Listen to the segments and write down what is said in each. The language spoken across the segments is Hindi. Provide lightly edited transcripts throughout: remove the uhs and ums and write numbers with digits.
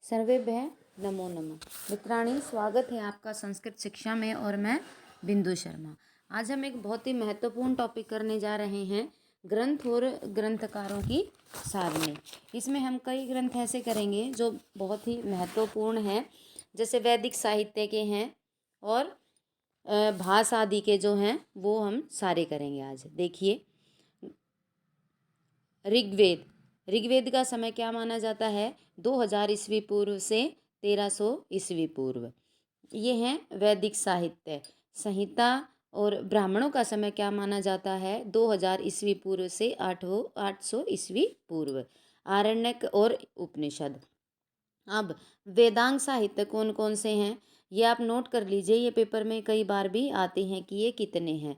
सर्वेभ्यः नमो नमः। मित्राणि, स्वागत है आपका संस्कृत शिक्षा में और मैं बिंदु शर्मा। आज हम एक बहुत ही महत्वपूर्ण टॉपिक करने जा रहे हैं, ग्रंथ और ग्रंथकारों की सारणी। इसमें हम कई ग्रंथ ऐसे करेंगे जो बहुत ही महत्वपूर्ण हैं, जैसे वैदिक साहित्य के हैं और भाषा आदि के जो हैं वो हम सारे करेंगे। आज देखिए, ऋग्वेद। ऋग्वेद का समय क्या माना जाता है? 2000 ईस्वी पूर्व से 1300 ईस्वी पूर्व। ये हैं वैदिक साहित्य। संहिता और ब्राह्मणों का समय क्या माना जाता है? 2000 ईस्वी पूर्व से 800 ईस्वी पूर्व। आरण्यक और उपनिषद। अब वेदांग साहित्य कौन कौन से हैं ये आप नोट कर लीजिए, ये पेपर में कई बार भी आते हैं कि ये कितने हैं।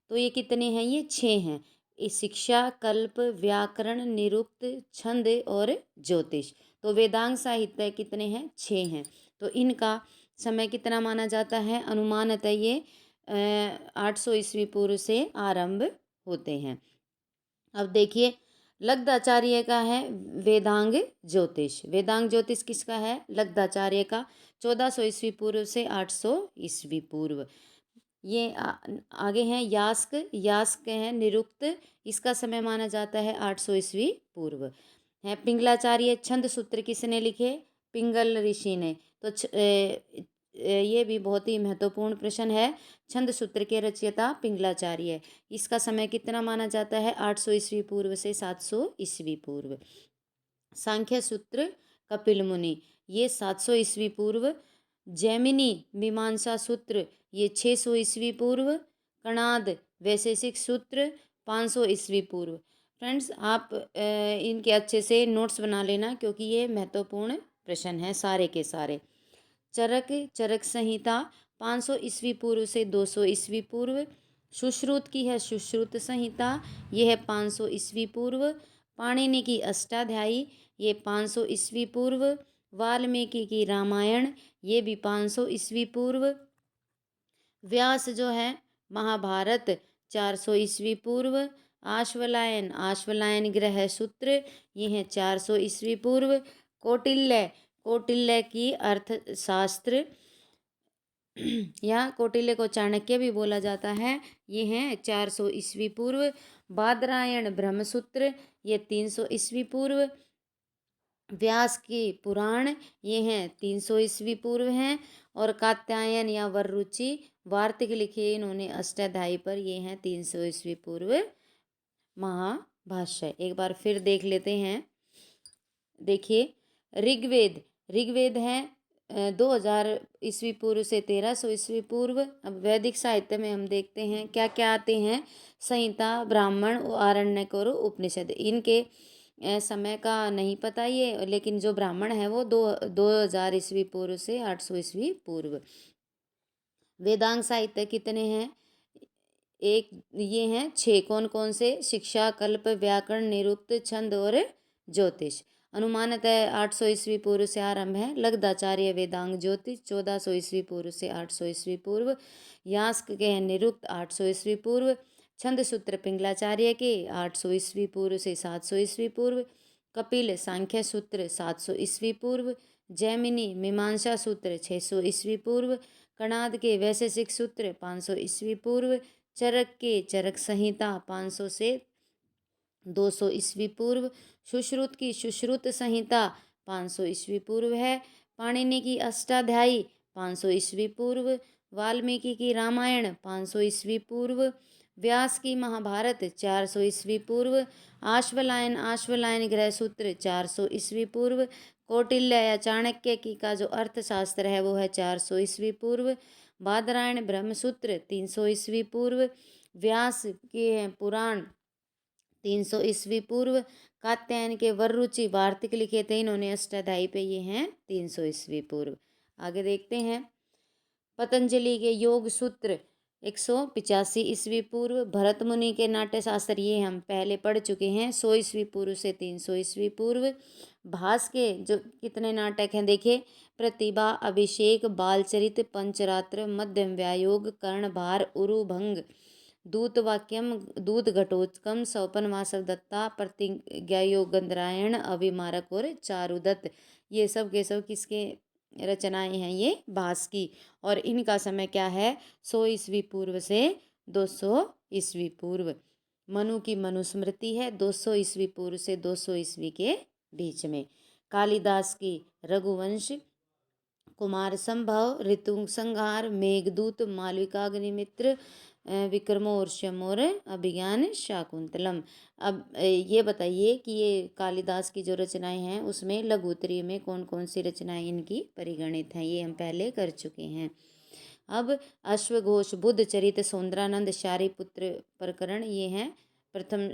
तो ये कितने हैं? ये 6 हैं। शिक्षा, कल्प, व्याकरण, निरुक्त, छंद और ज्योतिष। तो वेदांग साहित्य कितने हैं? 6 हैं। तो इनका समय कितना माना जाता है? अनुमानतः ये 800 ईस्वी पूर्व से आरंभ होते हैं। अब देखिए, लगदाचार्य का है वेदांग ज्योतिष। वेदांग ज्योतिष किसका है? लगदाचार्य का। 1400 ईस्वी पूर्व से 800 ईस्वी पूर्व। ये आगे हैं यास्क। यास्क हैं निरुक्त। इसका समय माना जाता है 800 ईस्वी पूर्व। है पिंगलाचार्य। छंद सूत्र किसने लिखे? पिंगल ऋषि ने। तो ये भी बहुत ही महत्वपूर्ण प्रश्न है। छंद सूत्र के रचयिता पिंगलाचार्य। इसका समय कितना माना जाता है? 800 ईस्वी पूर्व से 700 ईस्वी पूर्व। सांख्य सूत्र कपिल मुनि, ये 700 ईस्वी पूर्व। जैमिनी मीमांसा सूत्र, ये 600 ईस्वी पूर्व। कणाद वैशेषिक सूत्र 500 ईस्वी पूर्व। फ्रेंड्स, आप इनके अच्छे से नोट्स बना लेना, क्योंकि ये महत्वपूर्ण प्रश्न हैं सारे के सारे। चरक, चरक संहिता 500 ईस्वी पूर्व से 200 ईस्वी पूर्व। सुश्रुत की है सुश्रुत संहिता, ये है 500 ईस्वी पूर्व। पाणिनि की अष्टाध्यायी, ये 500 ईस्वी पूर्व। वाल्मीकि की रामायण, ये भी 500 ईस्वी पूर्व। व्यास जो है महाभारत 400 ईस्वी पूर्व। आश्वलायन, आश्वलायन ग्रह सूत्र, ये हैं 400 ईस्वी पूर्व। कौटिल्य, कौटिल्य की अर्थशास्त्र या कौटिल्य को चाणक्य भी बोला जाता है, ये हैं 400 ईस्वी पूर्व। बादरायण ब्रह्मसूत्र, ये 300 ईस्वी पूर्व। व्यास की पुराण, ये हैं 300 ईस्वी पूर्व हैं। और कात्यायन या वररुचि वार्तिक लिखे इन्होंने अष्टाध्यायी पर, ये हैं 300 ईस्वी पूर्व महाभाष्य। एक बार फिर देख लेते हैं। देखिए, ऋग्वेद। ऋग्वेद है 2000 ईस्वी पूर्व से 1300 ईस्वी पूर्व। अब वैदिक साहित्य में हम देखते हैं क्या क्या आते हैं। संहिता, ब्राह्मण, आरण्यक और उपनिषद। इनके समय का नहीं पता ये, लेकिन जो ब्राह्मण है वो 2000 ईस्वी पूर्व से 800 ईस्वी पूर्व। वेदांग साहित्य कितने हैं? एक ये हैं 6। कौन कौन से? शिक्षा, कल्प, व्याकरण, निरुक्त, छंद और ज्योतिष। अनुमानतः 800 ईस्वी पूर्व से आरंभ है। लगदाचार्य वेदांग ज्योतिष 1400 ईस्वी पूर्व से 800 ईस्वी पूर्व। यास्क के हैं निरुक्त 800 ईस्वी पूर्व। छंद सूत्र पिंगलाचार्य के 800 ईस्वी पूर्व से 700 ईस्वी पूर्व। कपिल सांख्य सूत्र 700 ईस्वी पूर्व। जैमिनी मीमांसा सूत्र 600 ईस्वी पूर्व। कणाद के वैशेषिक सूत्र 500 ईस्वी पूर्व। चरक के चरक संहिता 500 से 200 ईस्वी पूर्व। सुश्रुत की सुश्रुत संहिता 500 ईस्वी पूर्व है। पाणिनि की अष्टाध्यायी 500 ईस्वी पूर्व। वाल्मीकि की रामायण 500 ईस्वी पूर्व। व्यास की महाभारत 400 ईस्वी पूर्व। आश्वलायन, आश्वलायन ग्रह सूत्र 400 ईस्वी पूर्व। कौटिल्य या चाणक्य की का जो अर्थशास्त्र है वो है 400 ईस्वी पूर्व। बादरायण ब्रह्मसूत्र 300 ईस्वी पूर्व। व्यास के पुराण 300 ईस्वी पूर्व। कात्यायन के वररुचि वार्तिक लिखे थे इन्होंने अष्टाध्यायी पे, ये हैं 300 ईस्वी पूर्व। आगे देखते हैं। पतंजलि के योग सूत्र 185 ईस्वी पूर्व। भरत मुनि के नाट्य शास्त्र, ये हम पहले पढ़ चुके हैं, 100 ईस्वी पूर्व से 300 ईस्वी पूर्व। भास के जो कितने नाटक हैं देखिए। प्रतिभा, अभिषेक, बालचरित, पंचरात्र, मध्यम व्यायोग, कर्णभार, उरुभंग, दूतवाक्यम, दूत घटोत्कम, सौपन वासव दत्ता, प्रतिज्ञायोगंधरायण, अभिमारक और चारुदत्त। ये सब के सब किसके रचनाएं हैं? ये भास की। और इनका समय क्या है? 100 ईस्वी पूर्व से 200 ईस्वी पूर्व। मनु की मनुस्मृति है 200 ईस्वी पूर्व से 200 ईस्वी के बीच में। कालिदास की रघुवंश, कुमार संभव, ऋतुसंहार, मेघदूत, मालविकाग्निमित्र, विक्रमोर्वशीयम और अभिज्ञान शाकुंतलम। अब ये बताइए कि ये कालिदास की जो रचनाएं हैं उसमें लघु उत्तरीय में कौन कौन सी रचनाएं इनकी परिगणित हैं? ये हम पहले कर चुके हैं। अब अश्वघोष, बुद्ध चरित, सौंदरानंद, शारिपुत्र प्रकरण, ये हैं प्रथम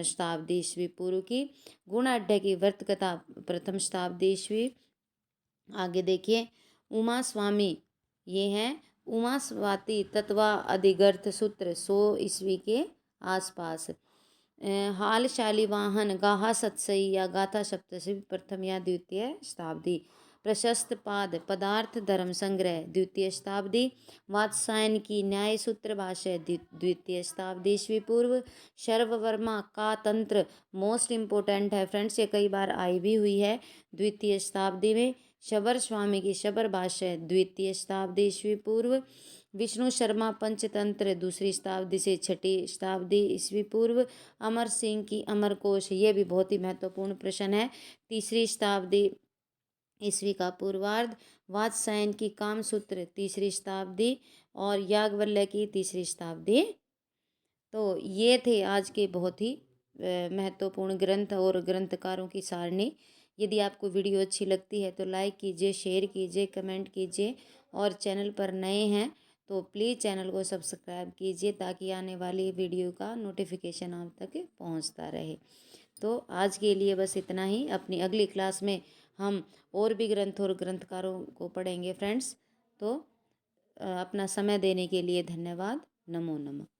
शताब्दी ईस्वी पूर्व की। गुणाढ्य की व्रत कथा प्रथम शताब्दी ईस्वी। आगे देखिए, उमा स्वामी, ये हैं उमा स्वाति तत्वा अधिगर्थ सूत्र 100 ईस्वी के आसपास। हाल शालिवाहन, गाहा सतसई या गाथा सप्तशती प्रथम या द्वितीय शताब्दी। प्रशस्त पाद, पदार्थ धर्म संग्रह द्वितीय शताब्दी। वात्सायन की न्याय सूत्र भाष्य द्वितीय शताब्दी ईस्वी पूर्व। शर्ववर्मा का तंत्र मोस्ट इम्पोर्टेंट है फ्रेंड्स, ये कई बार आई भी हुई है द्वितीय शताब्दी में। शबर स्वामी की शबर भाष्य द्वितीय शताब्दी ईस्वी पूर्व। विष्णु शर्मा पंचतंत्र दूसरी शताब्दी से छठी शताब्दी ईस्वी पूर्व। अमर सिंह की अमरकोश, ये भी बहुत ही महत्वपूर्ण प्रश्न है, तीसरी शताब्दी ईस्वी का पूर्वार्ध। वात्सायन की कामसूत्र तीसरी शताब्दी और याज्ञवल्क्य की तीसरी शताब्दी। तो ये थे आज के बहुत ही महत्वपूर्ण ग्रंथ और ग्रंथकारों की सारणी। यदि आपको वीडियो अच्छी लगती है तो लाइक कीजिए, शेयर कीजिए, कमेंट कीजिए और चैनल पर नए हैं तो प्लीज़ चैनल को सब्सक्राइब कीजिए ताकि आने वाली वीडियो का नोटिफिकेशन आप तक पहुंचता रहे। तो आज के लिए बस इतना ही। अपनी अगली क्लास में हम और भी ग्रंथ और ग्रंथकारों को पढ़ेंगे फ्रेंड्स। तो अपना समय देने के लिए धन्यवाद। नमो नमः।